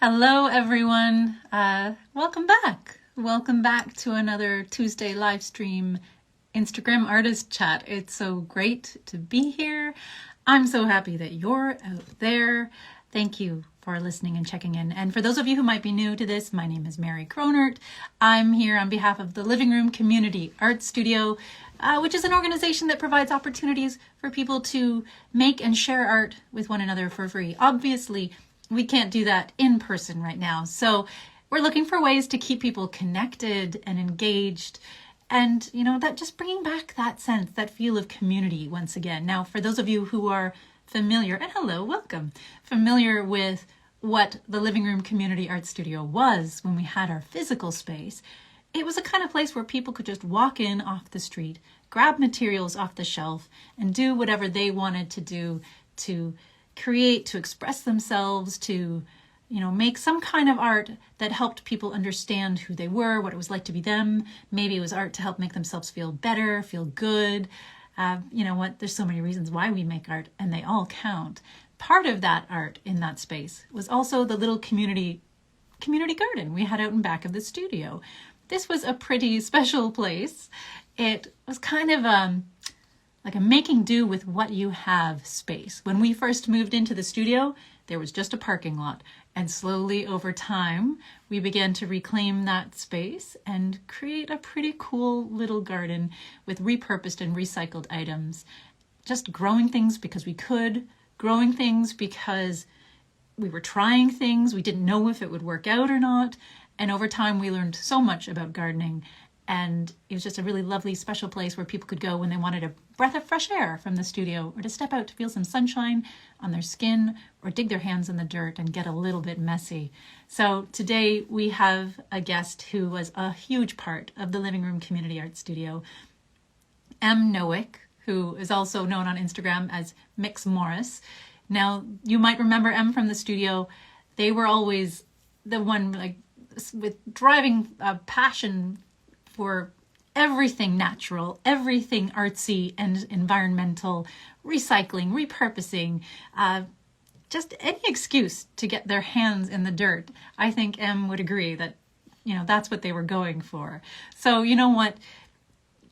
Hello, everyone. Welcome back. Welcome back to another Tuesday live stream Instagram artist chat. It's so great to be here. I'm so happy that you're out there. Thank you for listening and checking in. And for those of you who might be new to this, my name is Mary Kronert. I'm here on behalf of the Living Room Community Art Studio, which is an organization that provides opportunities for people to make and share art with one another for free. Obviously, we can't do that in person right now. So we're looking for ways to keep people connected and engaged and, that just bringing back that sense, that feel of community once again. Now, for those of you who are familiar, and hello, welcome, familiar with what the Living Room Community Art Studio was when we had our physical space, it was a kind of place where people could just walk in off the street, grab materials off the shelf, and do whatever they wanted to do to create, to express themselves, to make some kind of art that helped people understand who they were, what it was like to be them. Maybe it was art to help make themselves feel better, feel good. There's so many reasons why we make art, and they all count. Part of that art in that space was also the little community garden we had out in back of the studio. This was a pretty special place. It was kind of like a making do with what you have space. When we first moved into the studio, there was just a parking lot. And slowly over time, we began to reclaim that space and create a pretty cool little garden with repurposed and recycled items. Just growing things because we could, growing things because we were trying things. We didn't know if it would work out or not. And over time, we learned so much about gardening. And it was just a really lovely, special place where people could go when they wanted a breath of fresh air from the studio, or to step out to feel some sunshine on their skin, or dig their hands in the dirt and get a little bit messy. So today we have a guest who was a huge part of the Living Room Community Art Studio, M Nowick, who is also known on Instagram as Mix Morris. Now, you might remember M from the studio. They were always the one with driving passion for everything natural, everything artsy and environmental, recycling, repurposing, just any excuse to get their hands in the dirt. I think M would agree that, that's what they were going for. So you know what?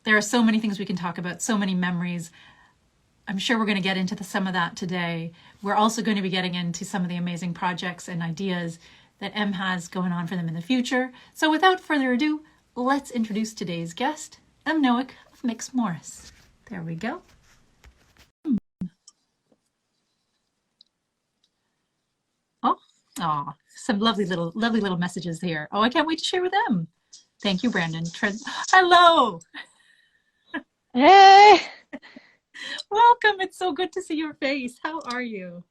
There are so many things we can talk about, so many memories. I'm sure we're going to get into some of that today. We're also going to be getting into some of the amazing projects and ideas that M has going on for them in the future. So without further ado, let's introduce today's guest, M Nowick of Mix Morris. There we go. Oh, some lovely little messages here. Oh, I can't wait to share with them. Thank you, Brandon. Hello. Hey. Welcome. It's so good to see your face. How are you?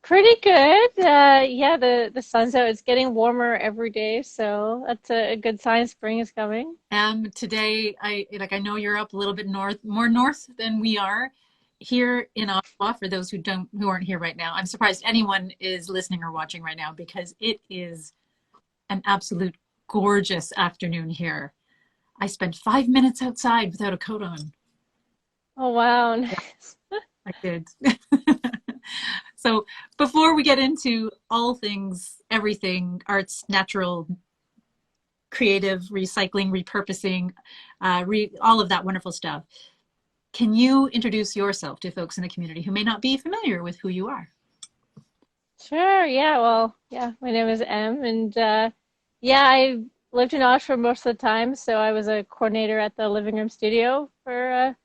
Pretty good. Yeah, the sun's out. It's getting warmer every day, so that's a good sign spring is coming. Today, I know you're up a little bit more north than we are here in Ottawa. For those who aren't here right now, I'm surprised anyone is listening or watching right now because it is an absolute gorgeous afternoon here. I spent 5 minutes outside without a coat on. Oh, wow. Nice. I did. So before we get into all things, everything, arts, natural, creative, recycling, repurposing, all of that wonderful stuff, can you introduce yourself to folks in the community who may not be familiar with who you are? Sure. Yeah. Well, yeah, my name is M, and yeah, I lived in Ottawa most of the time, so I was a coordinator at the Living Room Studio for a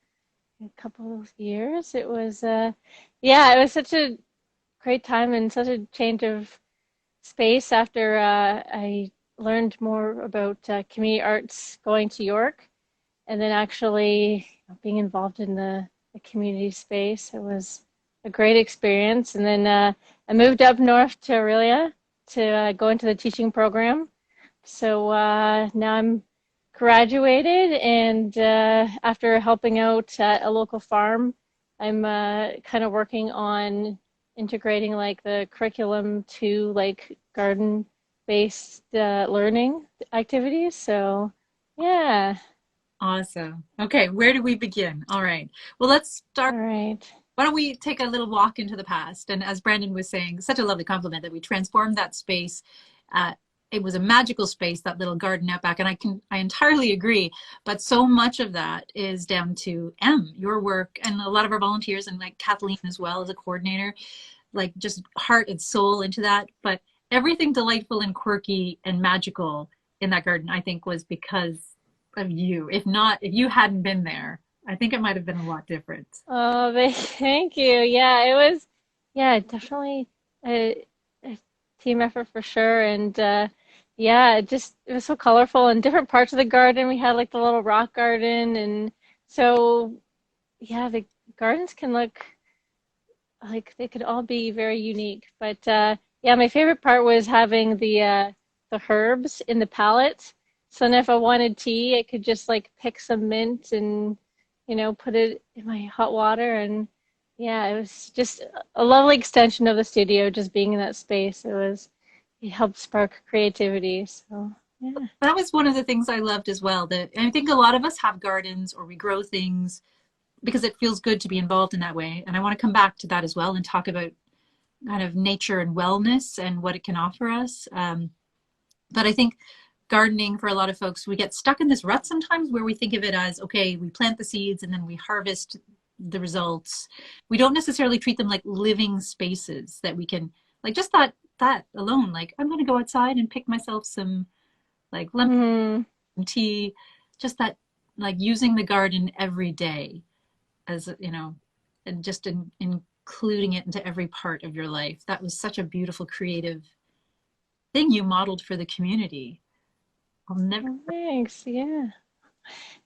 couple of years. It was, yeah, it was such a great time and such a change of space after I learned more about community arts going to York, and then actually being involved in the community space. It was a great experience. And then I moved up north to Aurelia to go into the teaching program. So now I'm graduated, and after helping out at a local farm, I'm kind of working on integrating the curriculum to garden-based learning activities. So yeah. Awesome. Okay, where do we begin? All right. Well, let's start. All right. Why don't we take a little walk into the past? And as Brandon was saying, such a lovely compliment that we transformed that space. Uh, it was a magical space, that little garden out back, and I entirely agree. But so much of that is down to your work, and a lot of our volunteers, and like Kathleen as well as a coordinator, like just heart and soul into that. But everything delightful and quirky and magical in that garden, I think, was because of you. If not, if you hadn't been there, I think it might have been a lot different. Oh, thank you. Yeah, it was, yeah, definitely a team effort for sure. And yeah, it was so colorful and different parts of the garden. We had like the little rock garden. And so, yeah, the gardens can look like they could all be very unique. But yeah, my favorite part was having the herbs in the palette. So then if I wanted tea, I could just like pick some mint and put it in my hot water. And yeah, it was just a lovely extension of the studio, just being in that space. It helped spark creativity. So yeah. That was one of the things I loved as well. That I think a lot of us have gardens or we grow things because it feels good to be involved in that way. And I want to come back to that as well and talk about kind of nature and wellness and what it can offer us. But I think gardening for a lot of folks, we get stuck in this rut sometimes where we think of it as, okay, we plant the seeds and then we harvest the results. We don't necessarily treat them like living spaces that we can, like just that alone, like I'm going to go outside and pick myself some like lemon Hmm. tea, just that, like using the garden every day as, and just including it into every part of your life. That was such a beautiful, creative thing you modeled for the community. I'll never. Oh, thanks. Yeah.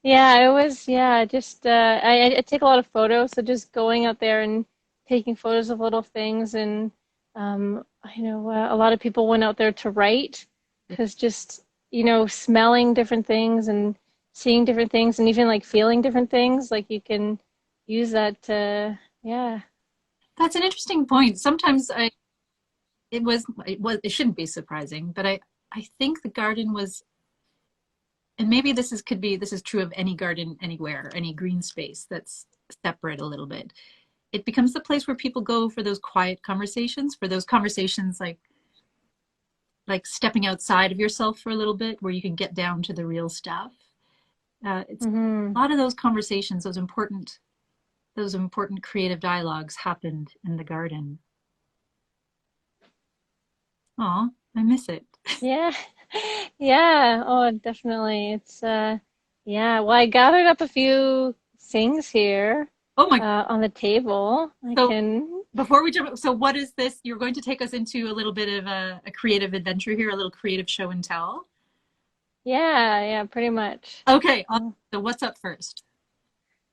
Yeah, it was, yeah, just I take a lot of photos, so just going out there and taking photos of little things. And I know a lot of people went out there to write, because just, smelling different things and seeing different things and even like feeling different things, like you can use that to, yeah. That's an interesting point. Sometimes it shouldn't be surprising, but I think the garden was, and maybe this is true of any garden anywhere, any green space that's separate a little bit. It becomes the place where people go for those quiet conversations, for those conversations like stepping outside of yourself for a little bit, where you can get down to the real stuff. It's Hmm. a lot of those conversations, those important creative dialogues happened in the garden. Oh, I miss it. Yeah. Yeah. Oh, definitely. It's yeah. Well, I gathered up a few things here Oh my, on the table. I so can. before we jump, so what is this? You're going to take us into a little bit of a creative adventure here, a little creative show and tell. Yeah, yeah, pretty much. Okay, Oh, so what's up first?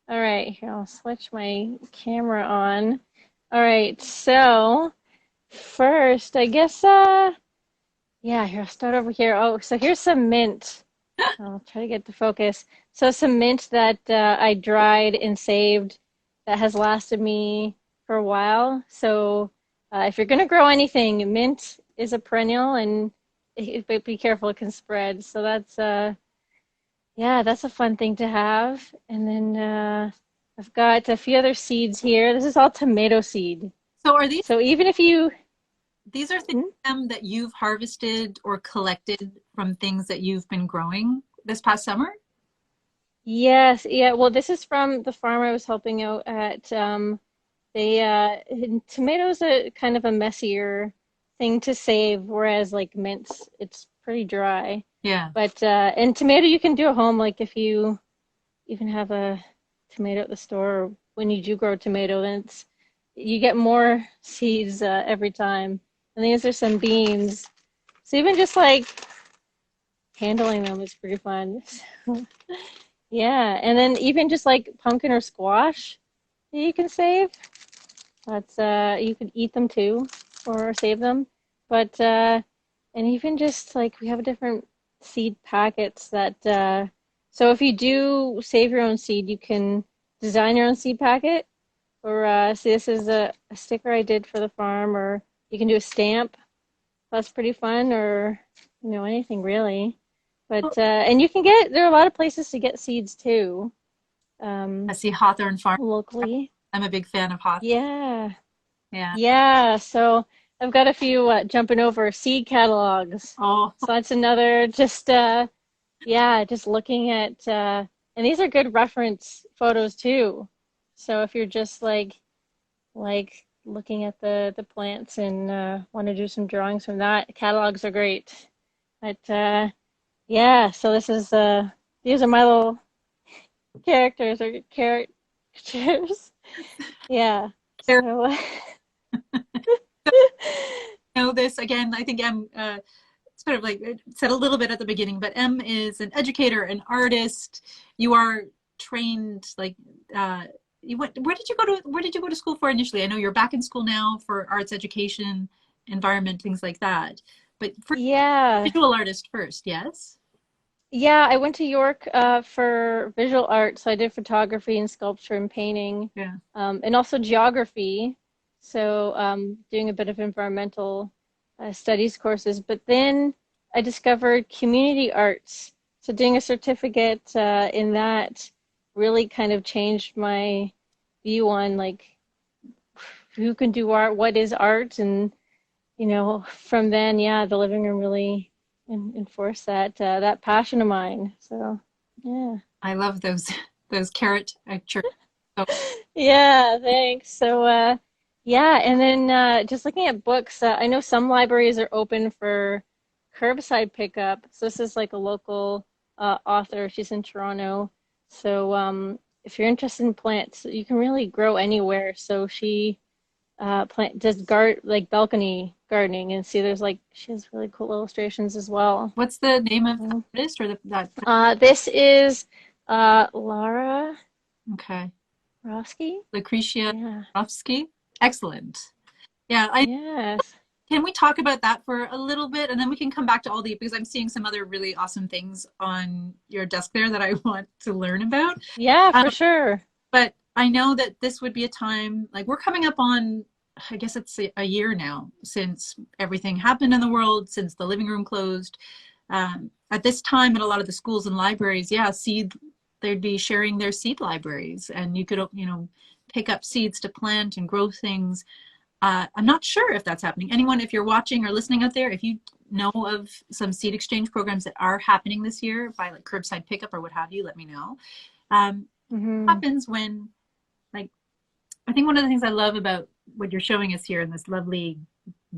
all right, here, I'll switch my camera on. All right, so first, I guess yeah, here, I'll start over here. Oh, so here's some mint. I'll try to get the focus. So some mint that I dried and saved that has lasted me for a while. So if you're gonna grow anything, mint is a perennial, and but be careful, it can spread. So that's yeah, that's a fun thing to have. And then I've got a few other seeds here. This is all tomato seed. So are these So even if you, these are things hmm? that you've harvested or collected from things that you've been growing this past summer? Yes, yeah. Well, this is from the farm I was helping out at. They tomatoes are kind of a messier thing to save, whereas like mints, it's pretty dry. Yeah. But and tomato you can do at home, like if you even have a tomato at the store, or when you do grow a tomato, then you get more seeds every time. And these are some beans. So even just like handling them is pretty fun. Yeah, and then even just like pumpkin or squash that you can save. That's you can eat them too or save them. But and even just like we have different seed packets that so if you do save your own seed, you can design your own seed packet. Or see, this is a sticker I did for the farm, or you can do a stamp. That's pretty fun, or anything really. But and you can get there are a lot of places to get seeds too, I see Hawthorne Farm. locally. I'm a big fan of hawthorn. Yeah. Yeah. Yeah. So I've got a few jumping over seed catalogs. Oh, So that's another just yeah, just looking at and these are good reference photos too. So if you're just like looking at the plants and want to do some drawings from that, catalogs are great. But yeah, so this is these are my little characters or characters. Yeah. there. So Know this again. I think sort of like said a little bit at the beginning, but M is an educator, an artist. You are trained like you went. Where did you go to? Where did you go to school for initially? I know you're back in school now for arts education, environment, things like that. But for yeah. visual artist first, yes. Yeah, I went to York for visual art, so I did photography and sculpture and painting, Yeah. and also geography. So doing a bit of environmental studies courses. But then I discovered community arts. So doing a certificate in that really kind of changed my view on like who can do art, what is art, and from then, yeah, the living room really enforced that passion of mine. So, yeah. I love those carrot pictures. So Yeah, thanks. So, yeah, and then just looking at books, I know some libraries are open for curbside pickup. So this is like a local author. She's in Toronto. So, if you're interested in plants, you can really grow anywhere. So she plant does like balcony gardening, and see there's like she has really cool illustrations as well. what's the name of the So, artist or that? this is Lara Okay, Rosky. Lucretia Yeah. Rofsky. Excellent. Yeah, I Yes. can we talk about that for a little bit and then we can come back to all the because I'm seeing some other really awesome things on your desk there that I want to learn about. Yeah, Um, for sure. but I know that this would be a time like we're coming up on I guess it's a year now since everything happened in the world, since the living room closed. At this time, in a lot of the schools and libraries, yeah, they'd be sharing their seed libraries, and you could, pick up seeds to plant and grow things. I'm not sure if that's happening. Anyone, if you're watching or listening out there, if you know of some seed exchange programs that are happening this year by like curbside pickup or what have you, let me know. Hmm. Happens when, like, I think one of the things I love about what you're showing us here in this lovely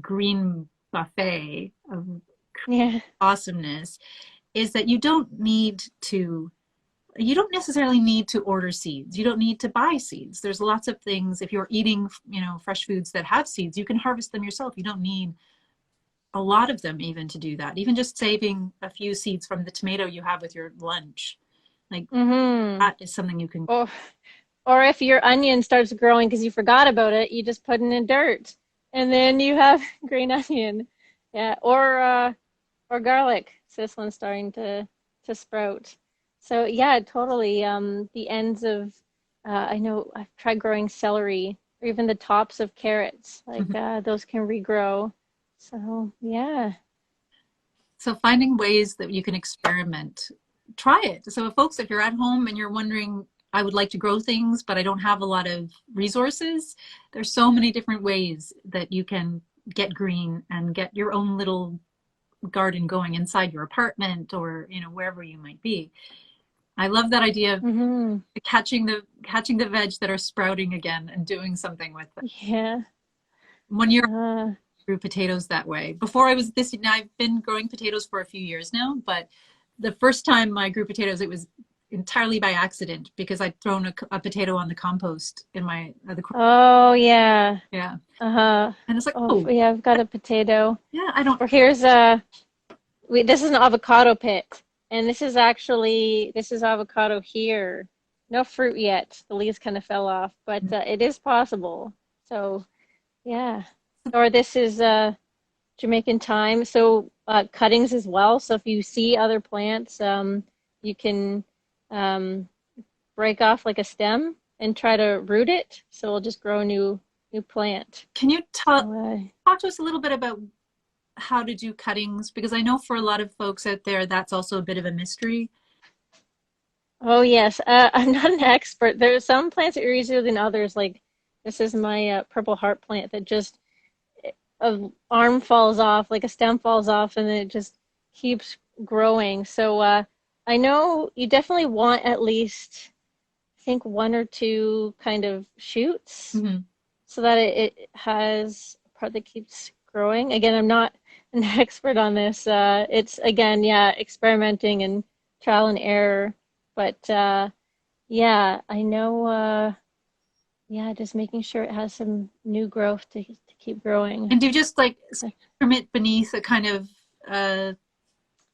green buffet of Yeah. awesomeness is that you don't necessarily need to order seeds. You don't need to buy seeds. There's lots of things if you're eating, fresh foods that have seeds, you can harvest them yourself. You don't need a lot of them even to do that. Even just saving a few seeds from the tomato you have with your lunch. Like Hmm. that is something you can. Or or if your onion starts growing because you forgot about it, you just put it in dirt, and then you have green onion. Yeah. Or garlic. So this one's starting to sprout. So yeah, totally. The ends of I know I've tried growing celery or even the tops of carrots. Like those can regrow. So yeah. So finding ways that you can experiment, try it. So folks, if you're at home and you're wondering, I would like to grow things, but I don't have a lot of resources, there's so many different ways that you can get green and get your own little garden going inside your apartment or, wherever you might be. I love that idea of Hmm. catching the veg that are sprouting again and doing something with them. Yeah. One year Uh, grew potatoes that way. Before I was this, now I've been growing potatoes for a few years now, but the first time I grew potatoes, it was entirely by accident because I'd thrown a potato on the compost in my the oh yeah. yeah, Uh-huh. and it's like, Oh, oh yeah, I've got a potato. yeah, I don't Or here's this is an avocado pit. And this is avocado here. No fruit yet. The leaves kind of fell off, but it is possible. So, yeah. Or this is Jamaican thyme. So, cuttings as well. So if you see other plants, you can um, break off like a stem and try to root it. So it'll just grow a new plant. can you So, talk to us a little bit about how to do cuttings because I know for a lot of folks out there that's also a bit of a mystery. oh yes, I'm not an expert. There are some plants that are easier than others. Like This is my purple heart plant that just a arm falls off, like a stem falls off, and then it just keeps growing. So I know you definitely want at least, I think, one or two kind of shoots Hmm. so that it has a part that keeps growing. Again, I'm not an expert on this. It's again, yeah, experimenting and trial and error. But yeah, I know. Yeah, just making sure it has some new growth to keep growing. And do you just like permit beneath a kind of uh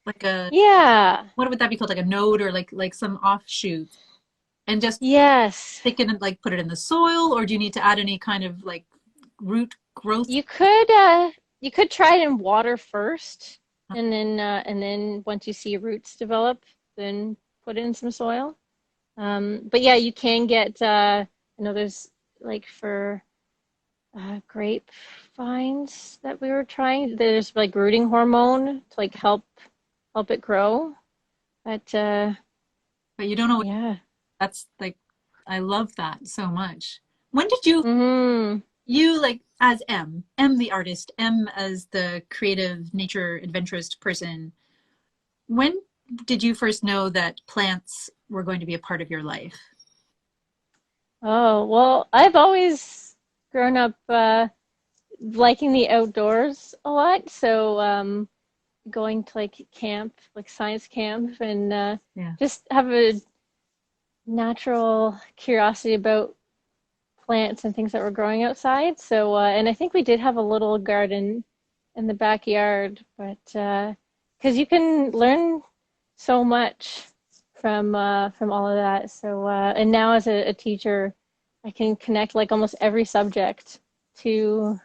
like a, Yeah. what would that be called? Like a node or like some offshoots, and just Yes. stick it in, like put it in the soil, or do you need to add any kind of like root growth? You could try it in water first, and then once you see roots develop, then put in some soil. But yeah, you can get I know there's like for grapevines that we were trying, there's like rooting hormone to like help it grow. But But you don't know what yeah. that's like. I love that so much. When did you Hmm. you like, as M the artist, M as the creative nature adventurist person, when did you first know that plants were going to be a part of your life? Oh, well, I've always grown up liking the outdoors a lot. So going to like camp, like science camp, and Yeah. just have a natural curiosity about plants and things that were growing outside. So, and I think we did have a little garden in the backyard, but because you can learn so much from all of that. So, and now as a teacher, I can connect like almost every subject to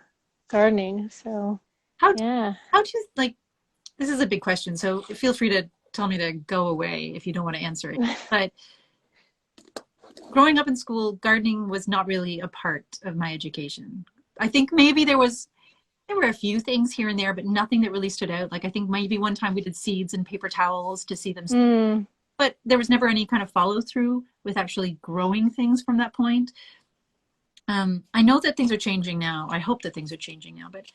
gardening. So, How yeah. how do you like, this is a big question, so feel free to tell me to go away if you don't want to answer it. But growing up in school, gardening was not really a part of my education. I think maybe there were a few things here and there, but nothing that really stood out. Like I think maybe one time we did seeds and paper towels to see them, Mm, but there was never any kind of follow through with actually growing things from that point. I know that things are changing now. I hope that things are changing now, but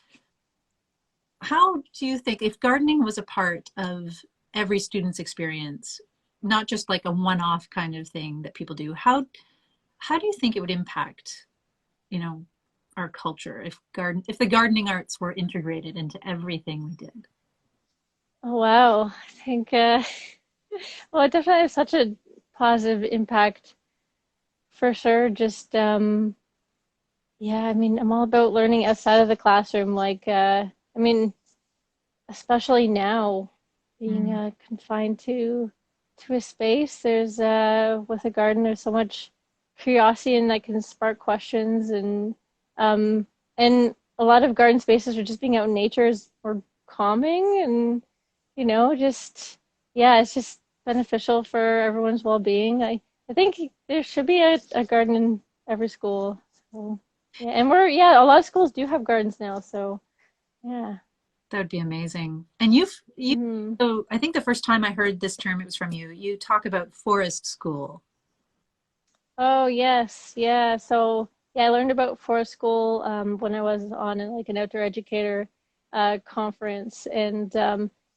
how do you think, if gardening was a part of every student's experience, not just like a one-off kind of thing that people do, how do you think it would impact, you know, our culture if the gardening arts were integrated into everything we did? oh wow. I think well, it definitely has such a positive impact for sure. Just yeah, I mean, I'm all about learning outside of the classroom. Like I mean, especially now being Mm. confined to a space, there's with a garden there's so much curiosity and that can spark questions um and a lot of garden spaces are just being out in nature is more calming and just yeah, it's just beneficial for everyone's well-being. I think there should be a garden in every school. So yeah, and we're yeah, a lot of schools do have gardens now, so yeah. That would be amazing. And you, Mhm. so I think the first time I heard this term, it was from you. You talk about forest school. Oh yes, yeah. So yeah, I learned about forest school when I was on like an outdoor educator conference, and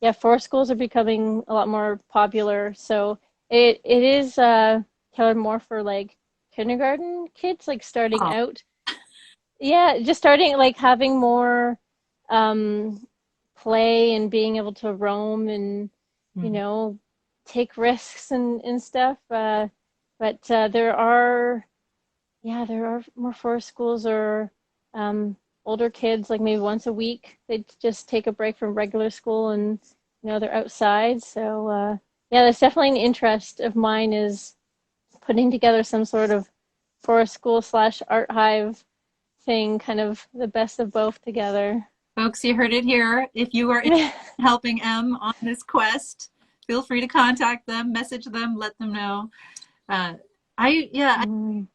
yeah, forest schools are becoming a lot more popular. So it is tailored more for like kindergarten kids, like starting Oh. out. Yeah, just starting like having more um, play and being able to roam and you Mhm. know take risks and stuff. But there are yeah, there are more forest schools or um, older kids like maybe once a week they just take a break from regular school and they're outside. So yeah, that's definitely an interest of mine is putting together some sort of forest school slash art hive thing, kind of the best of both together. Folks, you heard it here. If you are interested in helping M on this quest, feel free to contact them, message them, let them know. Uh, yeah, Mm,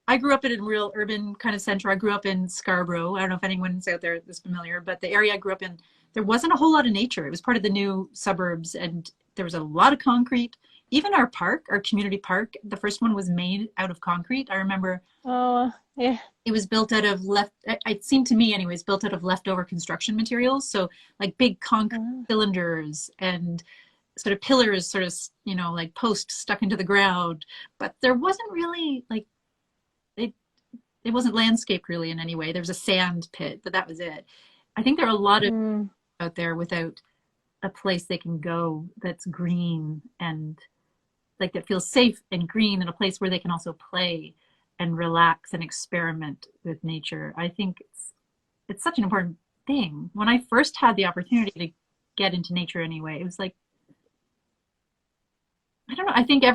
I grew up in a real urban kind of center. I grew up in Scarborough. I don't know if anyone's out there is familiar, but the area I grew up in, there wasn't a whole lot of nature. It was part of the new suburbs, and there was a lot of concrete. even our park, our community park, the first one was made out of concrete. I remember Oh, yeah. it was built out of it seemed to me anyways, built out of leftover construction materials. So like big concrete Oh. cylinders and sort of pillars, sort of, like posts stuck into the ground. But there wasn't really like, it, it wasn't landscaped really in any way. There was a sand pit, but that was it. I think there are a lot of Mm. out there without a place they can go that's green and like that feels safe and green, and a place where they can also play and relax and experiment with nature. I think it's such an important thing. When I first had the opportunity to get into nature anyway, it was like, I don't know. I think I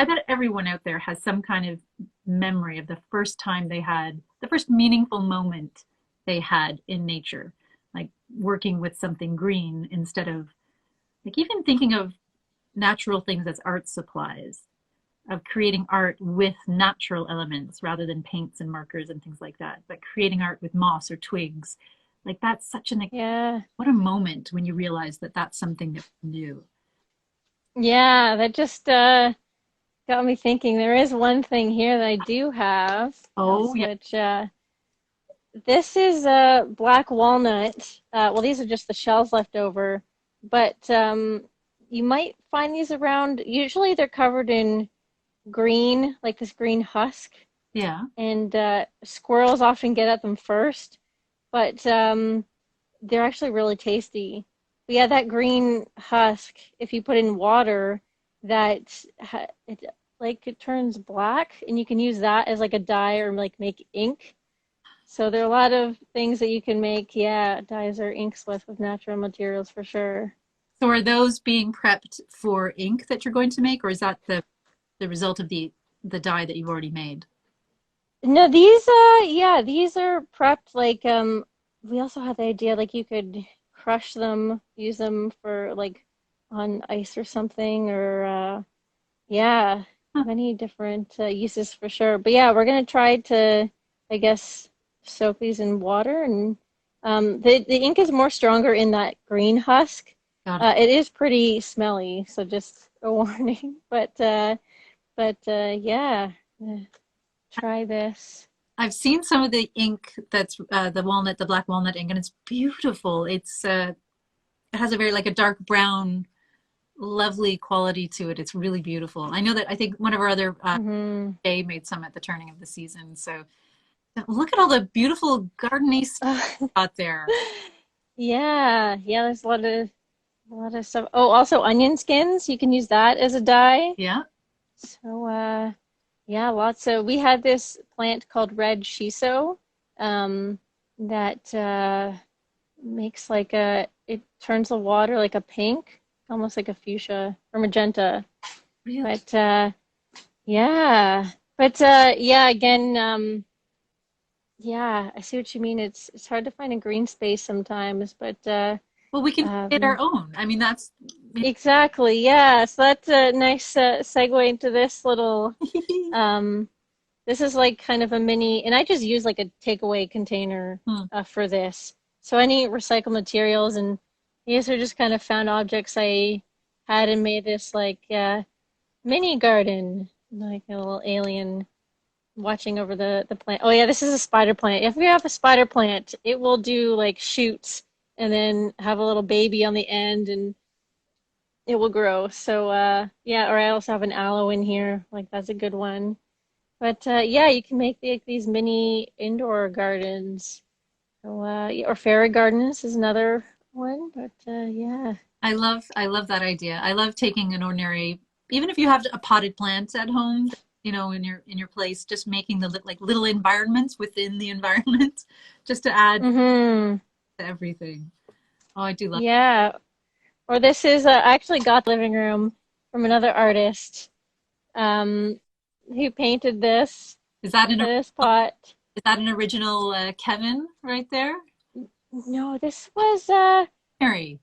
bet everyone out there has some kind of memory of the first time they had the first meaningful moment they had in nature, like working with something green instead of like even thinking of natural things as art supplies, of creating art with natural elements rather than paints and markers and things like that, but creating art with moss or twigs. Like that's such an Yeah. what a moment when you realize that that's something that we can do. Yeah, that just got me thinking. There is one thing here that I do have. I'll Oh yeah, switch. This is a black walnut. Well, these are just the shells left over, but you might find these around. Usually they're covered in green, like this green husk, yeah. and squirrels often get at them first, but they're actually really tasty. But yeah, that green husk, if you put in water, it like it turns black, and you can use that as like a dye or like make ink. So there are a lot of things that you can make, yeah, dyes or inks with natural materials for sure. So are those being prepped for ink that you're going to make, or is that the result of the dye that you've already made? No, these yeah, these are prepped like we also had the idea like you could crush them, use them for like on ice or something or yeah, Huh, many different uses for sure. But yeah, we're gonna try to I guess soak these in water and the ink is more stronger in that green husk. got it. It is pretty smelly, so just a warning. But yeah, try this. I've seen some of the ink that's the black walnut ink, and it's beautiful. It has a very like a dark brown, lovely quality to it. It's really beautiful. I know that I think one of our other Hmm. Jay made some at the turning of the season. So look at all the beautiful gardeny stuff out there. Yeah, yeah, there's a lot of stuff. Oh, also onion skins. You can use that as a dye. Yeah. So yeah, lots of we had this plant called red shiso that makes like a it turns the water like a pink, almost like a fuchsia or magenta. Really? But yeah. But yeah, again, yeah, I see what you mean. It's hard to find a green space sometimes, but Well, we can create our um own. I mean, that's exactly, yeah. So that's a nice segue into this little um this is like kind of a mini, and I just use like a takeaway container Hmm, for this. So any recycled materials, and these are just kind of found objects I had and made this like mini garden, like a little alien watching over the plant. Oh yeah, this is a spider plant. If you have a spider plant, it will do like shoots and then have a little baby on the end and it will grow. So yeah, or I also have an aloe in here. Like that's a good one. But yeah, you can make these mini indoor gardens. So, yeah, or fairy gardens is another one. But yeah. I love that idea. I love taking an ordinary, even if you have a potted plant at home, in your place, just making the like little environments within the environment, just to add Mm-hmm. to everything. Oh, I do love. Yeah. Or this is I actually got the living room from another artist who painted this Is that an this pot. is that an original Kevin right there? No, this was Mary.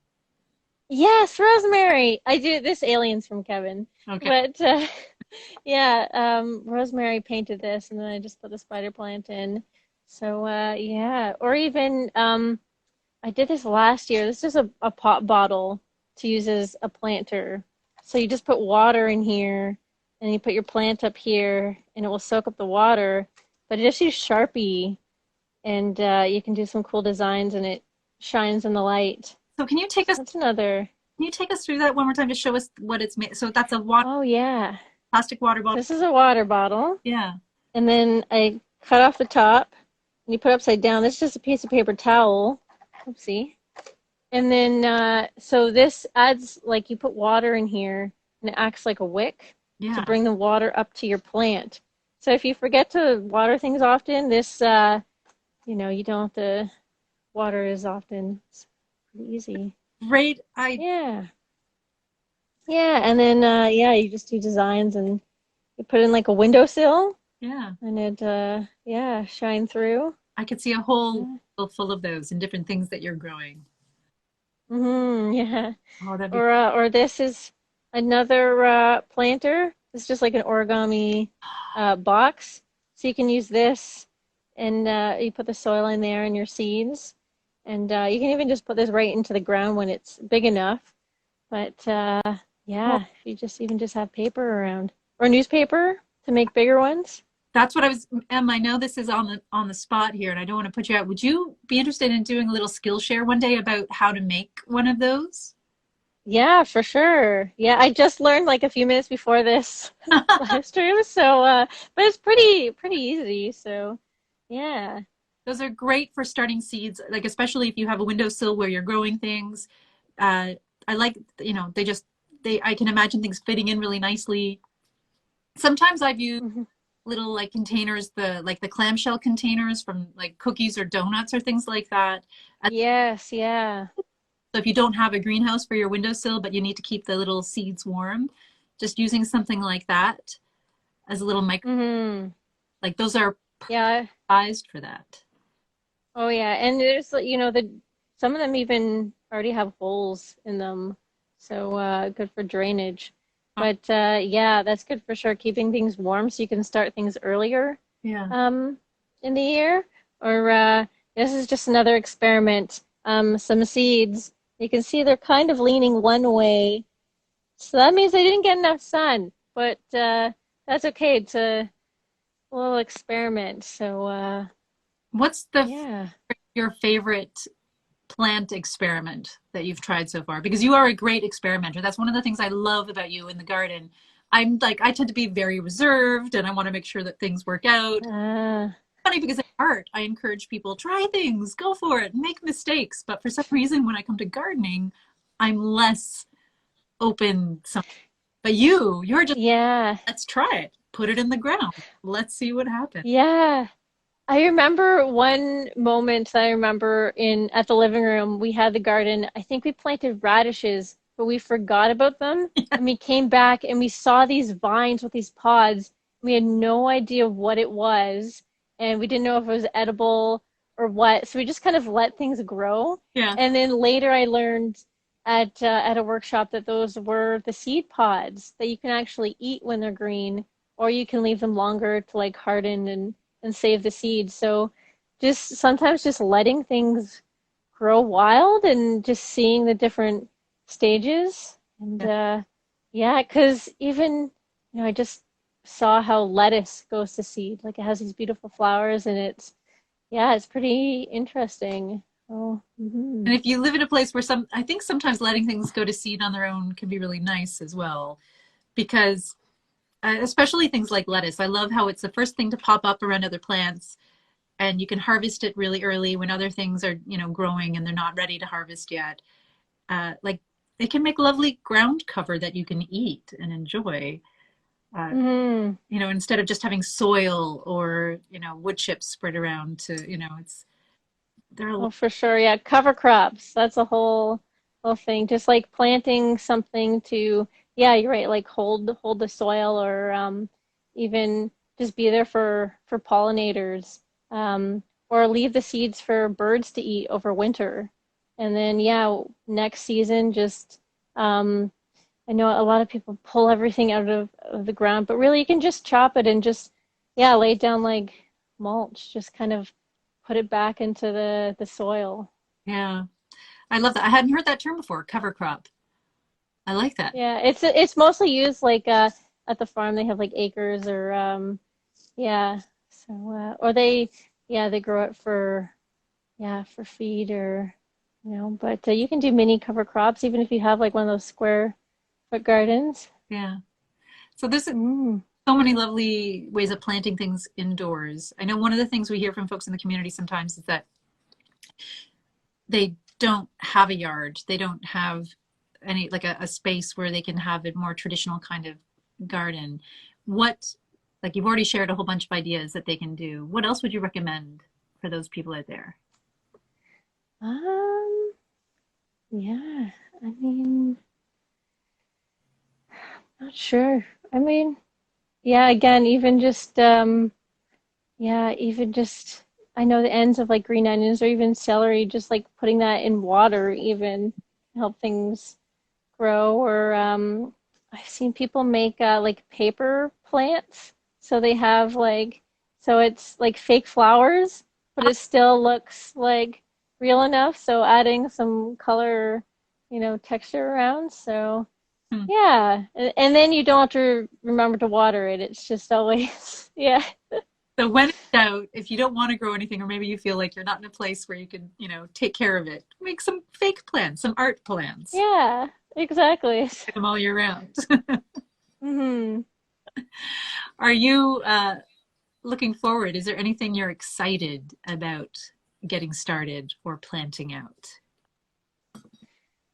yes, Rosemary. I do this aliens from Kevin. Okay. But yeah, Rosemary painted this and then I just put the spider plant in. So yeah, or even I did this last year. This is a pot bottle to use as a planter. So you just put water in here and you put your plant up here and it will soak up the water. But just use Sharpie and you can do some cool designs and it shines in the light. So So that's another. can you take us through that one more time to show us what it's made? So that's a water Oh, yeah. plastic water So bottle. this is a water bottle. Yeah. And then I cut off the top and you put it upside down. This is just a piece of paper towel. Oopsie. And then, so this adds, like, you put water in here and it acts like a wick to Yeah. bring the water up to your plant. So if you forget to water things often, this, you don't have to water as often. It's pretty easy. Great. I Yeah. Yeah. And then, yeah, you just do designs and you put in like a windowsill yeah. and it, yeah, shine through. I could see a whole Yeah. field full of those and different things that you're growing. Yeah. Oh, that'd be Or this is another planter. It's just like an origami box. So you can use this and you put the soil in there and your seeds. And you can even just put this right into the ground when it's big enough. But cool. yeah, if you just even just have paper around or newspaper to make bigger ones. That's what I was, Em, I know this is on the spot here and I don't want to put you out. Would you be interested in doing a little skill share one day about how to make one of those? Yeah, for sure. Yeah, I just learned like a few minutes before this live stream, so but it's pretty easy. So, yeah. Those are great for starting seeds, like especially if you have a windowsill where you're growing things. I like, they just I can imagine things fitting in really nicely. Sometimes I've used Mhm. little like containers, the clamshell containers from like cookies or donuts or things like that. Yes, yeah. So if you don't have a greenhouse for your windowsill, but you need to keep the little seeds warm, just using something like that as a little micro, Hmm. like those are Yeah. prized for that. Oh, yeah. And there's like, the some of them even already have holes in them, so good for drainage. Oh, But yeah, that's good for sure, keeping things warm so you can start things earlier. yeah. um, in the year. Or this is just another experiment. Some seeds. You can see they're kind of leaning one way. So that means they didn't get enough sun. But that's okay. It's a little experiment. So What's yeah. your favorite plant experiment that you've tried so far? Because you are a great experimenter. That's one of the things I love about you in the garden. I'm like, I tend to be very reserved and I want to make sure that things work out. Uh, Funny because in art, I encourage people, try things, go for it, make mistakes. But for some reason, when I come to gardening, I'm less open. But you're just, yeah. let's try it. Put it in the ground. Let's see what happens. Yeah. I remember one moment that I remember in at the living room, we had the garden. I think we planted radishes, but we forgot about them. And we came back and we saw these vines with these pods. We had no idea what it was, and we didn't know if it was edible or what. So we just kind of let things grow. Yeah. And then later I learned at a workshop that those were the seed pods that you can actually eat when they're green, or you can leave them longer to like harden and save the seeds. So just sometimes just letting things grow wild and just seeing the different stages. And Yeah. yeah, because even, I just saw how lettuce goes to seed. Like it has these beautiful flowers and yeah, it's pretty interesting. Oh, And if you live in a place where I think sometimes letting things go to seed on their own can be really nice as well, because especially things like lettuce, I love how it's the first thing to pop up around other plants, and you can harvest it really early when other things are, growing and they're not ready to harvest yet. Like they can make lovely ground cover that you can eat and enjoy. Uh, mm-hmm. Instead of just having soil or, wood chips spread around to, it's they're a Oh, for sure. Yeah, cover crops. That's a whole thing. Just like planting something to, yeah, you're right, like hold the soil or even just be there for pollinators. Or leave the seeds for birds to eat over winter. And then yeah, next season just I know a lot of people pull everything out of the ground, but really you can just chop it and just yeah, lay it down like mulch, just kind of put it back into the soil. yeah. I love that. I hadn't heard that term before, cover crop. I like that. Yeah, it's mostly used like at the farm. They have like acres or yeah. So or they yeah they grow it for yeah for feed or you know. But you can do mini cover crops even if you have like one of those square foot gardens. Yeah. So there's so Mm. many lovely ways of planting things indoors. I know one of the things we hear from folks in the community sometimes is that they don't have a yard. They don't have any like a space where they can have a more traditional kind of garden. What, like you've already shared a whole bunch of ideas that they can do. What else would you recommend for those people out there? Um. Yeah. I mean, not sure. I mean, yeah. Again, even just yeah, even just I know the ends of like green onions or even celery, just like putting that in water even help things grow. Or I've seen people make like paper plants. So they have like so it's like fake flowers, but it still looks like real enough. So adding some color, you know, texture around. So Hmm. yeah, and then you don't have to remember to water it. It's just always yeah. So when in doubt, if you don't want to grow anything, or maybe you feel like you're not in a place where you can, take care of it, make some fake plants, some art plants, Yeah, exactly. get them all year round. Hmm. Are you looking forward? Is there anything you're excited about getting started or planting out?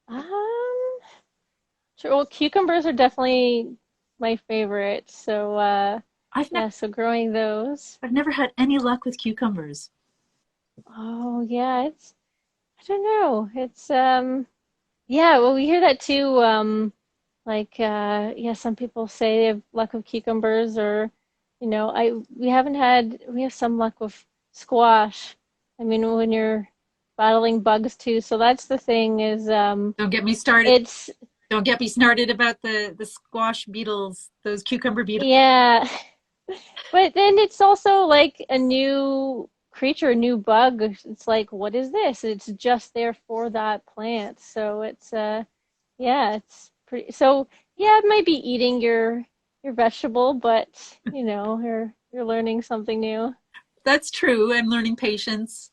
Um, sure. Well, cucumbers are definitely my favorite. So, I've never, yeah, so growing those. I've never had any luck with cucumbers. Oh, yeah, it's, I don't know. It's, yeah, well, we hear that too. Like, yeah, some people say they have luck with cucumbers or, you know, we have some luck with squash. I mean, when you're battling bugs too. So that's the thing is, Don't get me started. it's, Don't get me started about the squash beetles, those cucumber beetles. yeah. But then it's also like a new creature, a new bug. It's like, what is this? It's just there for that plant. So it's yeah, it's pretty so yeah, it might be eating your vegetable, but you know, you're learning something new. That's true. I'm learning patience,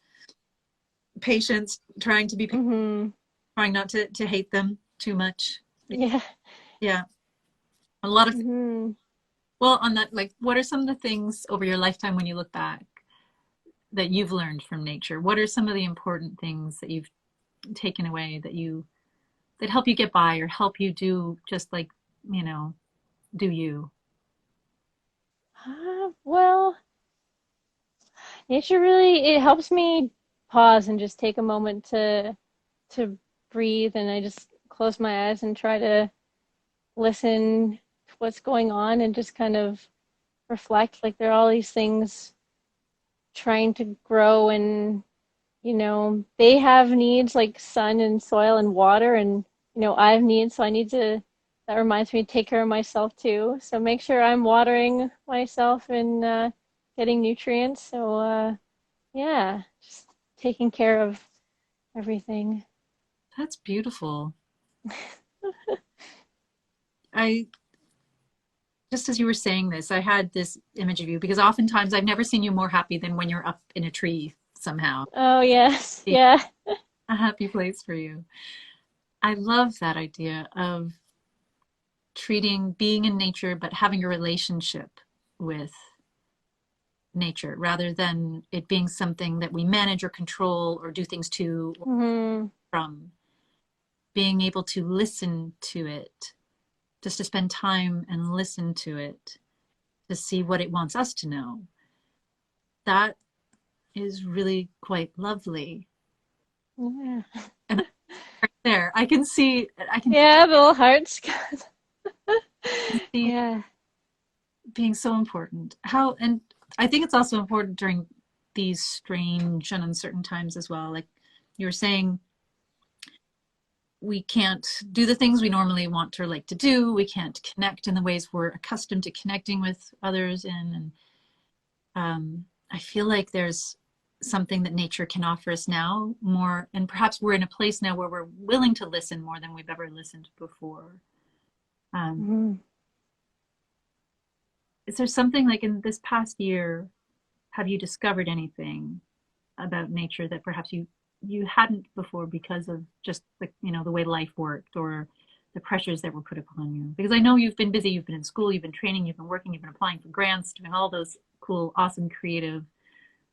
trying to be, Hmm. trying not to hate them too much. Yeah. Yeah, a lot of, Hmm. well, on that, like, what are some of the things over your lifetime when you look back that you've learned from nature? What are some of the important things that you've taken away that help you get by or help you do just like, you know, do you? Well, nature really it helps me pause and just take a moment to breathe and I just close my eyes and try to listen to what's going on and just kind of reflect like there are all these things trying to grow and you know they have needs like sun and soil and water and you know I have needs so I need to that reminds me to take care of myself too so make sure I'm watering myself and getting nutrients so yeah just taking care of everything. That's beautiful. I, just as you were saying this, I had this image of you because oftentimes I've never seen you more happy than when you're up in a tree somehow. Oh yes, Being yeah. a happy place for you. I love that idea of being in nature, but having a relationship with nature rather than it being something that we manage or control or do things to or Hmm. from. Being able to listen to it, just to spend time and listen to it, to see what it wants us to know. That is really quite lovely. Yeah. And right there, I can Yeah, the little hearts. see it Yeah. being so important. How, and I think it's also important during these strange and uncertain times as well. Like you were saying, we can't do the things we normally want or like to do. We can't connect in the ways we're accustomed to connecting with others in. And I feel like there's something that nature can offer us now more, and perhaps we're in a place now where we're willing to listen more than we've ever listened before. Um, Mhm. is there something like in this past year, have you discovered anything about nature that perhaps you hadn't before because of just the the way life worked or the pressures that were put upon you? Because I know you've been busy, you've been in school, you've been training, you've been working, you've been applying for grants, doing all those cool, awesome, creative,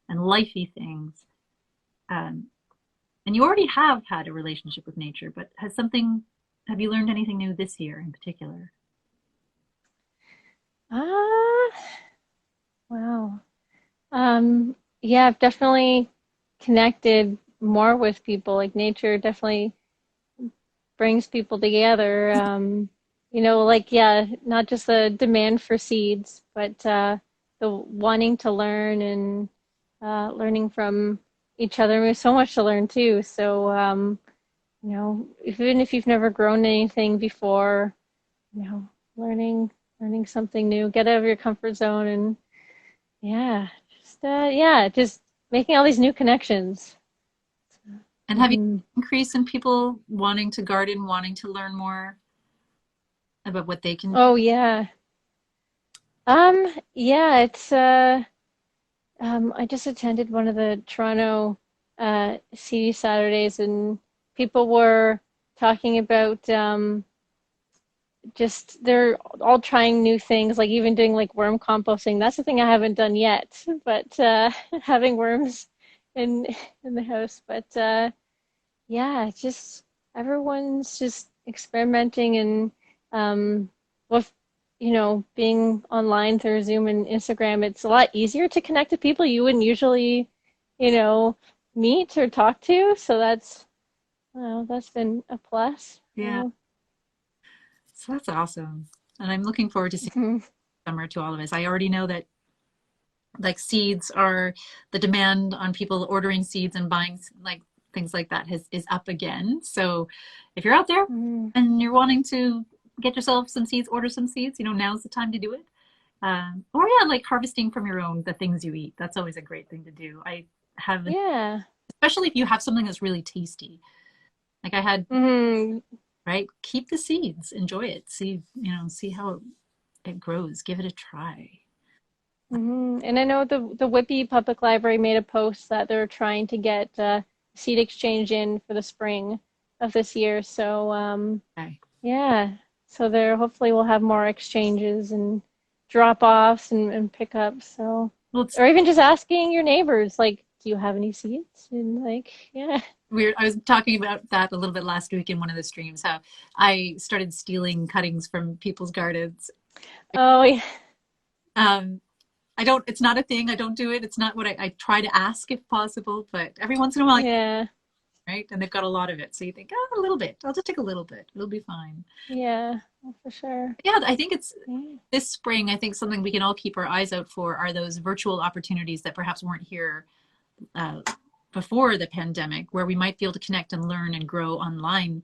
and lifey things. Um, and you already have had a relationship with nature, but have you learned anything new this year in particular? Ah, wow. Yeah, I've definitely connected more with people. Like nature definitely brings people together. Like yeah, not just the demand for seeds, but the wanting to learn and learning from each other. There's so much to learn too. So even if you've never grown anything before, you know, learning something new, get out of your comfort zone, and just making all these new connections. And have you Mm-hmm. increased in people wanting to garden, wanting to learn more about what they can do? Oh yeah. Yeah, it's I just attended one of the Toronto CD Saturdays, and people were talking about just they're all trying new things, like even doing like worm composting. That's the thing I haven't done yet, but having worms in in the house. But yeah, it's just everyone's just experimenting and with being online through Zoom and Instagram, it's a lot easier to connect to people you wouldn't usually, you know, meet or talk to. So that's been a plus. Yeah, so that's awesome. And I'm looking forward to seeing Mhm. summer to all of us. I already know that like seeds are the demand on people ordering seeds and buying like things like that is up again. So if you're out there Mhm. and you're wanting to get yourself some seeds, order some seeds, now's the time to do it. Or yeah, like harvesting from your own the things you eat. That's always a great thing to do. I have, Yeah. especially if you have something that's really tasty. Like I had, Hmm. right? Keep the seeds, enjoy it. See how it grows. Give it a try. Hmm. And I know the Whitby Public Library made a post that they're trying to get seed exchange in for the spring of this year. So Okay. yeah, so there hopefully we'll have more exchanges and drop-offs and pickups. So, Well, it's or even just asking your neighbors, like, do you have any seeds? And like, yeah. weird. I was talking about that a little bit last week in one of the streams, how I started stealing cuttings from people's gardens. Oh yeah. Um, I don't, it's not a thing. I don't do it. It's not what I try to ask if possible, but every once in a while, Yeah. right? And they've got a lot of it. So you think, oh, a little bit. I'll just take a little bit. It'll be fine. Yeah, for sure. Yeah, I think it's Yeah. this spring. I think something we can all keep our eyes out for are those virtual opportunities that perhaps weren't here uh, before the pandemic, where we might be able to connect and learn and grow online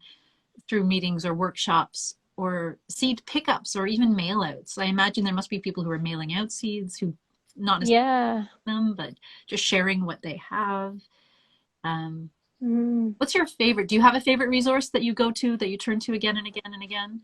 through meetings or workshops or seed pickups or even mail outs. I imagine there must be people who are mailing out seeds who not necessarily Yeah. them, but just sharing what they have. Um, Mm. what's your favorite? Do you have a favorite resource that you go to that you turn to again and again and again?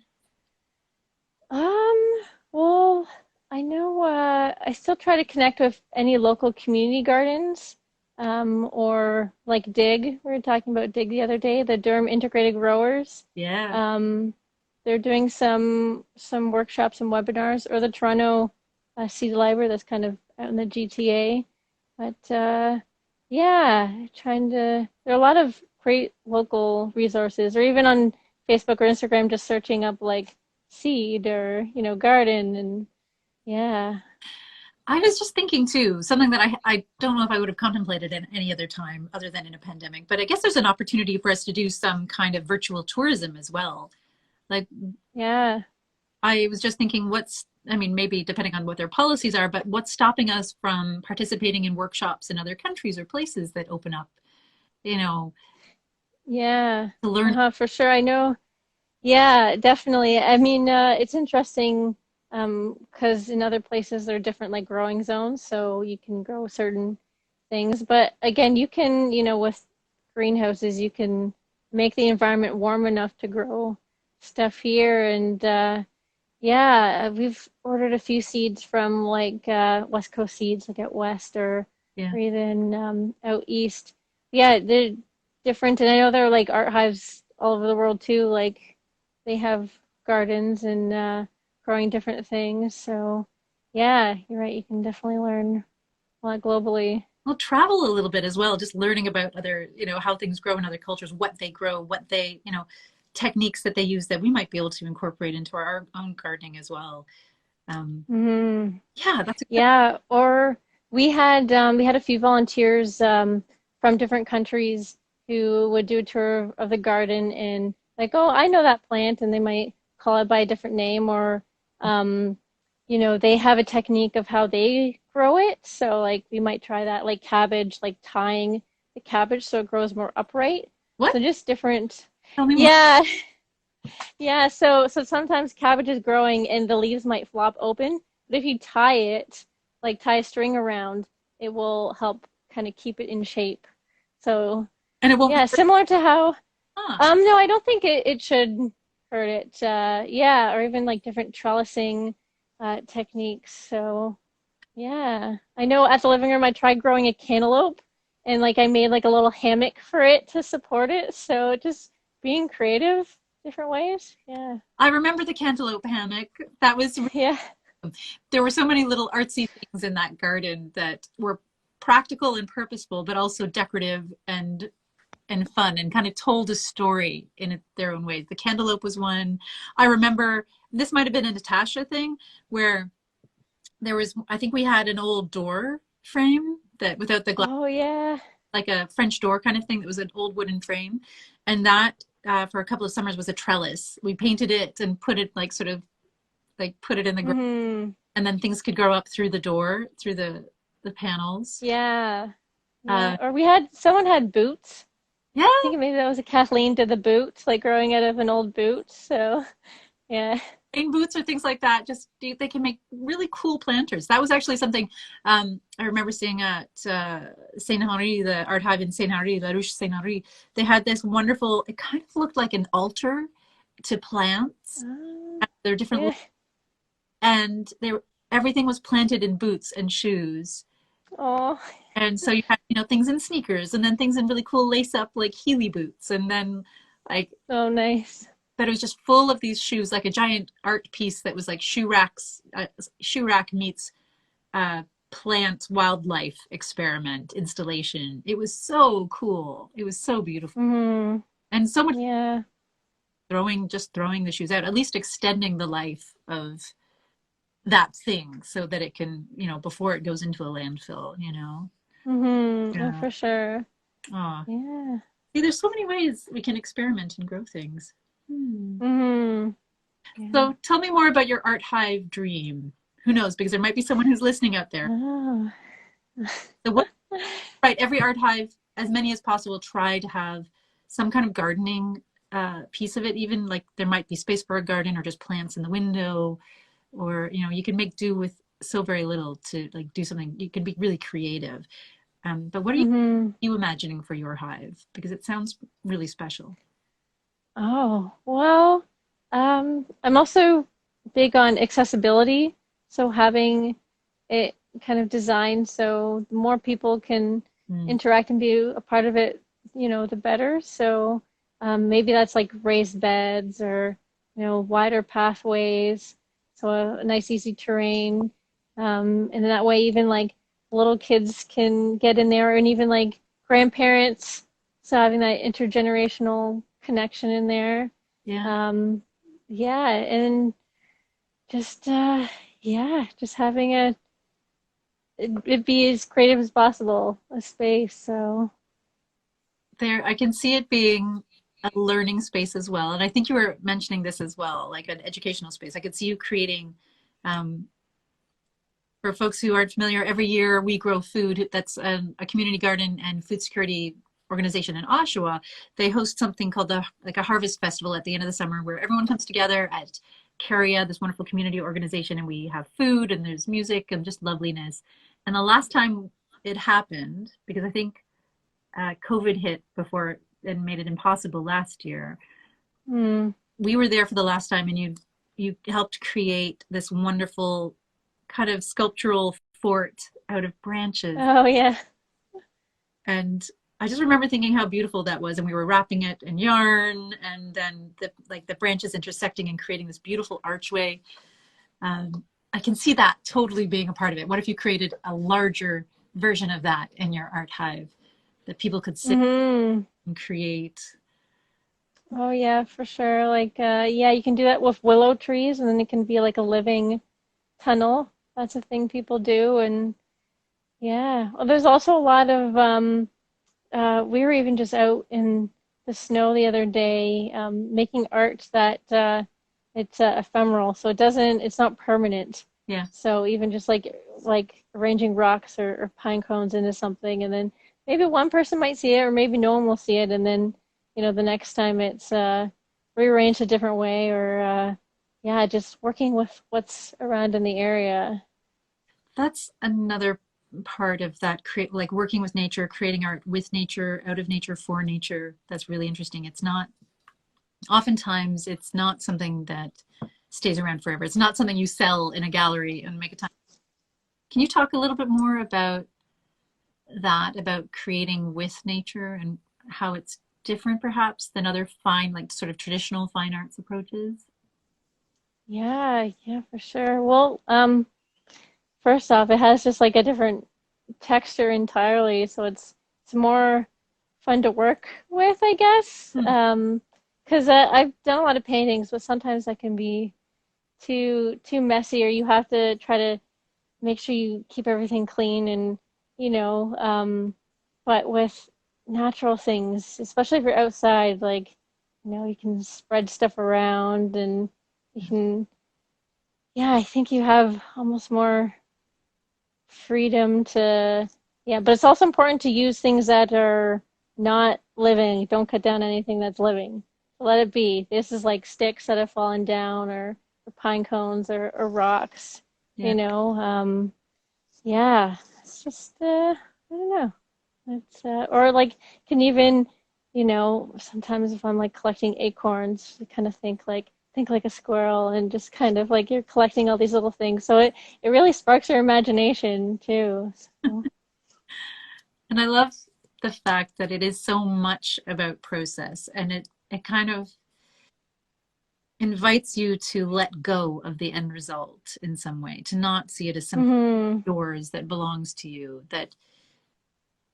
Um, well, I know I still try to connect with any local community gardens, or like Dig. We were talking about Dig the other day, the Durham Integrated Growers. Yeah. Um, they're doing some workshops and webinars, or the Toronto Seed Library that's kind of out in the GTA. But yeah, trying to. There are a lot of great local resources, or even on Facebook or Instagram, just searching up like seed or garden and yeah. I was just thinking too, something that I don't know if I would have contemplated in any other time other than in a pandemic, but I guess there's an opportunity for us to do some kind of virtual tourism as well. Like Yeah. I was just thinking I mean, maybe depending on what their policies are, but what's stopping us from participating in workshops in other countries or places that open up, you know, Yeah. to learn. Uh-huh, for sure. I know. Yeah, definitely. I mean, it's interesting because in other places there are different like growing zones, so you can grow certain things. But again, you can, with greenhouses, you can make the environment warm enough to grow stuff here. And yeah, we've ordered a few seeds from like West Coast Seeds, like at West Yeah. or even out east. Yeah, they're different, and I know there are like art hives all over the world too. Like they have gardens and growing different things. So yeah, you're right. You can definitely learn a lot globally. We'll travel a little bit as well, just learning about other, how things grow in other cultures, what they grow, what they, techniques that they use that we might be able to incorporate into our own gardening as well. Um, Hmm. yeah, that's exciting. Yeah, or we had a few volunteers from different countries who would do a tour of the garden and like, oh, I know that plant, and they might call it by a different name, or um, they have a technique of how they grow it. So like we might try that, like cabbage, like tying the cabbage so it grows more upright. What? So just different. Tell me more. Yeah, yeah. So sometimes cabbage is growing and the leaves might flop open, but if you tie it, like tie a string around, it will help kind of keep it in shape. So And it won't yeah, hurt. similar to how Huh. no, I don't think it should hurt it. Yeah, or even like different trellising techniques. So yeah, I know at the living room I tried growing a cantaloupe, and like I made like a little hammock for it to support it. So just being creative, different ways. Yeah, I remember the cantaloupe hammock. That was, yeah. there were so many little artsy things in that garden that were practical and purposeful, but also decorative and fun and kind of told a story in their own ways. The cantaloupe was one. I remember this might have been a Natasha thing where there was, I think we had an old door frame that without the glass, Oh yeah. like a French door kind of thing that was an old wooden frame. And that for a couple of summers was a trellis. We painted it and put it like sort of like put it in the ground, Hmm. and then things could grow up through the door, through the panels. Yeah. Uh, Yeah. Or we had someone had boots. yeah, I think maybe that was a Kathleen did the boot, like growing out of an old boot. So yeah. rain boots or things like that. Just they can make really cool planters. That was actually something I remember seeing at Saint Henri, the art hive in Saint Henri, La Ruche Saint Henri. They had this wonderful. It kind of looked like an altar to plants. They're different, Yeah. and they were, everything was planted in boots and shoes. Oh. And so you had, things in sneakers, and then things in really cool lace up like Heely boots, and then like, Oh, nice. but it was just full of these shoes, like a giant art piece that was like shoe rack meets uh, plant wildlife experiment installation. It was so cool. It was so beautiful, Hmm. and so much Yeah. throwing the shoes out, at least extending the life of that thing so that it can, before it goes into a landfill. Oh, Yeah. for sure. Oh, Yeah. see, there's so many ways we can experiment and grow things. Hmm. Hmm. Yeah. So tell me more about your art hive dream. Who knows? Because there might be someone who's listening out there. Oh. So what, right, every art hive, as many as possible, try to have some kind of gardening piece of it. Even like there might be space for a garden or just plants in the window, or you can make do with so very little to like do something. You can be really creative. But what are Hmm. you imagining for your hive? Because it sounds really special. Oh, well, I'm also big on accessibility. So having it kind of designed so the more people can Mm. interact and be a part of it, the better. So maybe that's like raised beds or, wider pathways. So a nice, easy terrain. And that way, even like little kids can get in there, and even like grandparents. So having that intergenerational connection in there. Yeah. Um, yeah, and just yeah, just having it be as creative as possible, a space. So There, I can see it being a learning space as well. And I think you were mentioning this as well, like an educational space. I could see you creating, um, for folks who aren't familiar, every year we grow food. That's a community garden and food security organization in Oshawa. They host something called like a harvest festival at the end of the summer where everyone comes together at Caria, this wonderful community organization, and we have food and there's music and just loveliness. And the last time it happened, because I think COVID hit before and made it impossible last year. Mm. We were there for the last time, and you helped create this wonderful kind of sculptural fort out of branches. Oh yeah. And I just remember thinking how beautiful that was. And we were wrapping it in yarn, and then the branches intersecting and creating this beautiful archway. I can see that totally being a part of it. What if you created a larger version of that in your art hive that people could sit Hmm. and create? Oh yeah, for sure. Like yeah, you can do that with willow trees and then it can be like a living tunnel. That's a thing people do. And yeah. Well, there's also a lot of we were even just out in the snow the other day, making art that it's ephemeral, so it's not permanent. Yeah, So even just like arranging rocks or pine cones into something, and then maybe one person might see it, or maybe no one will see it, and then the next time it's rearranged a different way, or yeah, just working with what's around in the area. that's another part of that, create like working with nature, creating art with nature, out of nature, for nature. That's really interesting. It's not, oftentimes it's not something that stays around forever. It's not something you sell in a gallery and make a time. Can you talk a little bit more about that, about creating with nature and how it's different perhaps than other fine, like sort of traditional fine arts approaches? Yeah, yeah, for sure. Well, first off, it has just like a different texture entirely, so it's more fun to work with, I guess. Hmm. 'Cause I've done a lot of paintings, but sometimes that can be too messy, or you have to try to make sure you keep everything clean and you know, but with natural things, especially if you're outside, like you can spread stuff around and you can, yeah, I think you have almost more freedom to, yeah, but it's also important to use things that are not living. Don't cut down anything that's living. Let it be. This is like sticks that have fallen down, or pine cones, or rocks, Yeah. you know. Yeah, it's just, I don't know. It's, or like, can even, sometimes if I'm like collecting acorns, I kind of think like a squirrel and just kind of like you're collecting all these little things. So it really sparks your imagination too. So, And I love the fact that it is so much about process, and it kind of invites you to let go of the end result in some way, to not see it as something hmm yours that belongs to you, that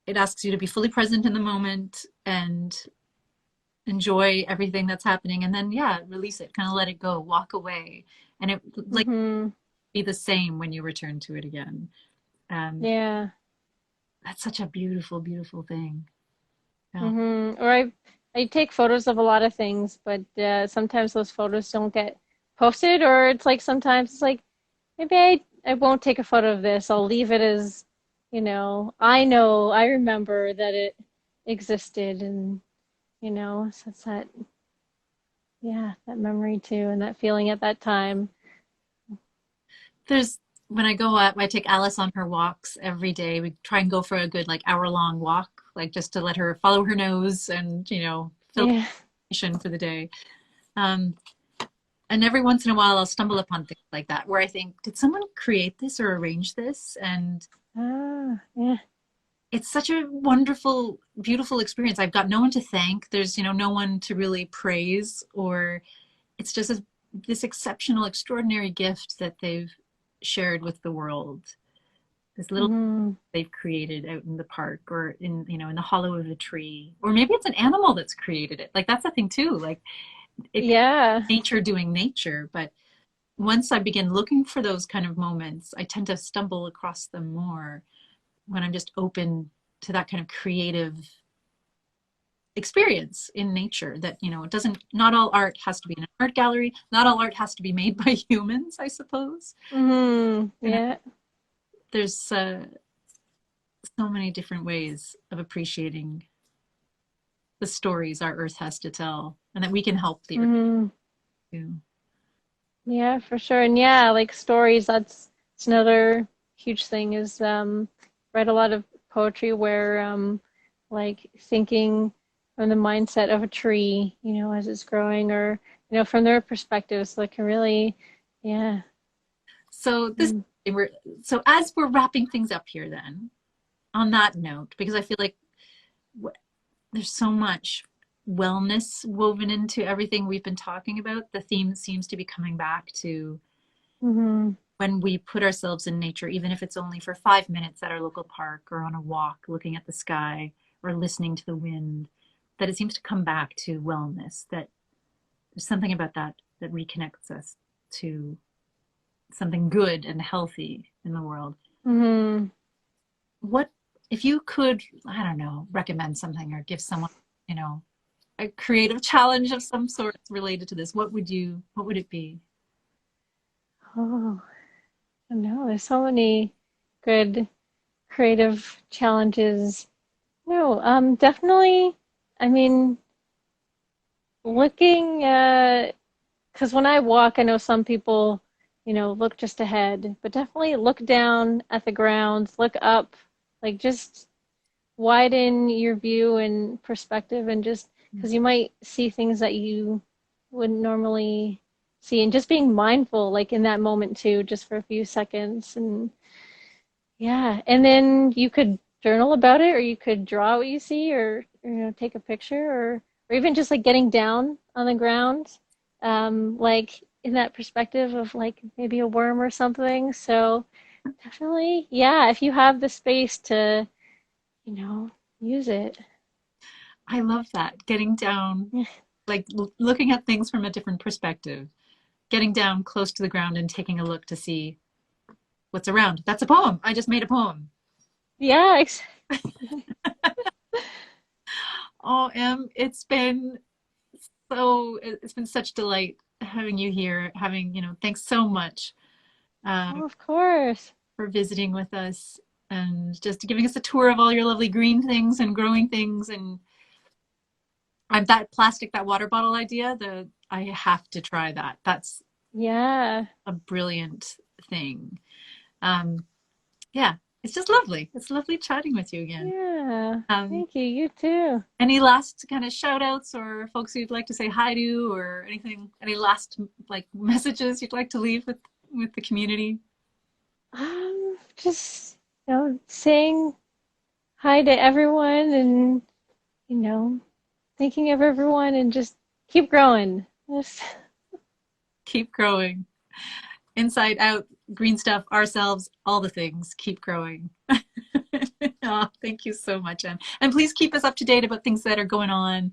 it asks you to be fully present in the moment and enjoy everything that's happening, and then yeah, release it, kind of let it go, walk away, and it like hmm be the same when you return to it again. yeah. That's such a beautiful, beautiful thing. Yeah. Or I take photos of a lot of things, but sometimes those photos don't get posted, or it's like sometimes it's like maybe I won't take a photo of this. I'll leave it as, I remember that it existed, and so it's that, yeah, that memory too, and that feeling at that time. There's, when I go up, I take Alice on her walks every day. We try and go for a good like hour-long walk, like just to let her follow her nose and fill Yeah. in for the day. Um, and every once in a while, I'll stumble upon things like that where I think, did someone create this or arrange this? And Ah, yeah. it's such a wonderful, beautiful experience. I've got no one to thank. There's, no one to really praise, or it's just this exceptional, extraordinary gift that they've shared with the world. This little hmm they've created out in the park, or in the hollow of a tree, or maybe it's an animal that's created it. Like that's the thing too. Like it could Yeah. be nature doing nature, but once I begin looking for those kind of moments, I tend to stumble across them more when I'm just open to that kind of creative experience in nature. That it doesn't, not all art has to be in an art gallery, not all art has to be made by humans, I suppose. And Yeah. there's so many different ways of appreciating the stories our earth has to tell, and that we can help the earth hmm too. Yeah, for sure. And yeah, like stories, that's another huge thing is read a lot of poetry where like thinking from the mindset of a tree, as it's growing, or from their perspective, so it can really, yeah. So this we're so as we're wrapping things up here then, on that note, because I feel like there's so much wellness woven into everything we've been talking about. The theme seems to be coming back to Mm-hmm. when we put ourselves in nature, even if it's only for 5 minutes at our local park or on a walk, looking at the sky or listening to the wind, that it seems to come back to wellness, that there's something about that that reconnects us to something good and healthy in the world. Mm-hmm. What, if you could, I don't know, recommend something or give someone, you know, a creative challenge of some sort related to this, what would it be? Oh, I know. There's so many good creative challenges. No, definitely. I mean, looking because when I walk, I know some people, look just ahead, but definitely look down at the ground, look up, like just widen your view and perspective, and just because you might see things that you wouldn't normally see, and just being mindful, like in that moment too, just for a few seconds. And yeah, and then you could journal about it, or you could draw what you see, or take a picture, or even just like getting down on the ground, like in that perspective of like maybe a worm or something. So definitely, yeah, if you have the space to, you know, use it. I love that. Getting down, like looking at things from a different perspective, getting down close to the ground and taking a look to see what's around. That's a poem. I just made a poem. Yeah, Oh, it's been such delight having you here, thanks so much oh, of course. for visiting with us and just giving us a tour of all your lovely green things and growing things. And that plastic, that water bottle idea, I have to try that. That's Yeah. a brilliant thing. Um, yeah, it's just lovely. It's lovely chatting with you again. Yeah. Um, Thank you. You too. any last kind of shout outs or folks you'd like to say hi to or anything, any last like messages you'd like to leave with the community? Just, saying hi to everyone, and, you know, thinking of everyone, and just keep growing. Just, Keep growing. Inside out, green stuff, ourselves, all the things. Keep growing. Oh, thank you so much, Em. And please keep us up to date about things that are going on.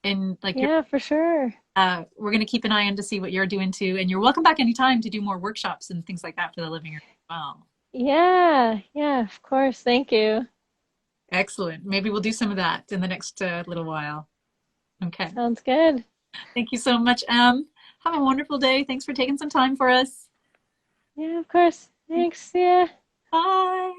And like yeah, for sure. we're going to keep an eye on to see what you're doing too. And you're welcome back anytime to do more workshops and things like that for the living room as well. Yeah. Yeah, of course. Thank you. Excellent. Maybe we'll do some of that in the next little while. Okay. Sounds good. Thank you so much, Em. Have a wonderful day. Thanks for taking some time for us. Yeah, of course. Thanks. Yeah. Bye.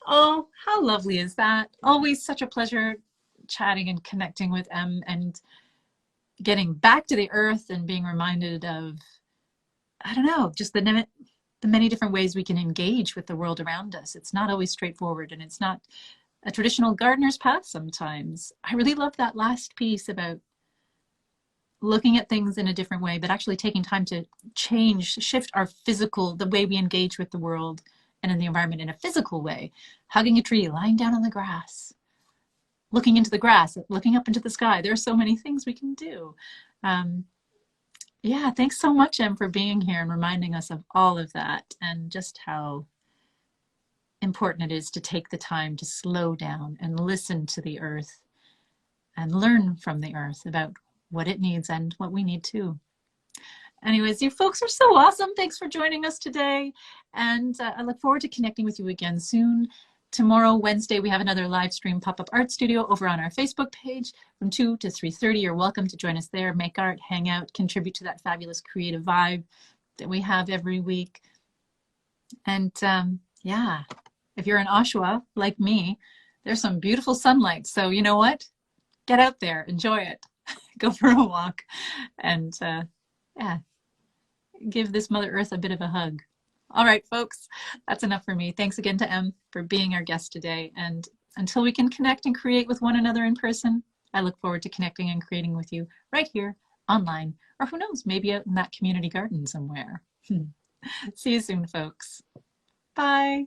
Oh, how lovely is that? Always such a pleasure chatting and connecting with Em and getting back to the earth and being reminded of, I don't know, just the many different ways we can engage with the world around us. It's not always straightforward and it's not a traditional gardener's path sometimes. I really love that last piece about looking at things in a different way, but actually taking time to shift our physical, the way we engage with the world and in the environment in a physical way. Hugging a tree, lying down on the grass, looking into the grass, looking up into the sky. There are so many things we can do. Um, yeah, thanks so much, Em, for being here and reminding us of all of that and just how important it is to take the time to slow down and listen to the earth and learn from the earth about what it needs and what we need too. Anyways, you folks are so awesome. Thanks for joining us today. And I look forward to connecting with you again soon. Tomorrow, Wednesday, we have another live stream pop-up art studio over on our Facebook page from 2 to 3:30. You're welcome to join us there, make art, hang out, contribute to that fabulous creative vibe that we have every week. And yeah, if you're in Oshawa, like me, there's some beautiful sunlight. So you know what? Get out there, enjoy it, go for a walk, and yeah, give this Mother Earth a bit of a hug. All right, folks, that's enough for me. Thanks again to Em for being our guest today. And until we can connect and create with one another in person, I look forward to connecting and creating with you right here online, or who knows, maybe out in that community garden somewhere. See you soon, folks. Bye.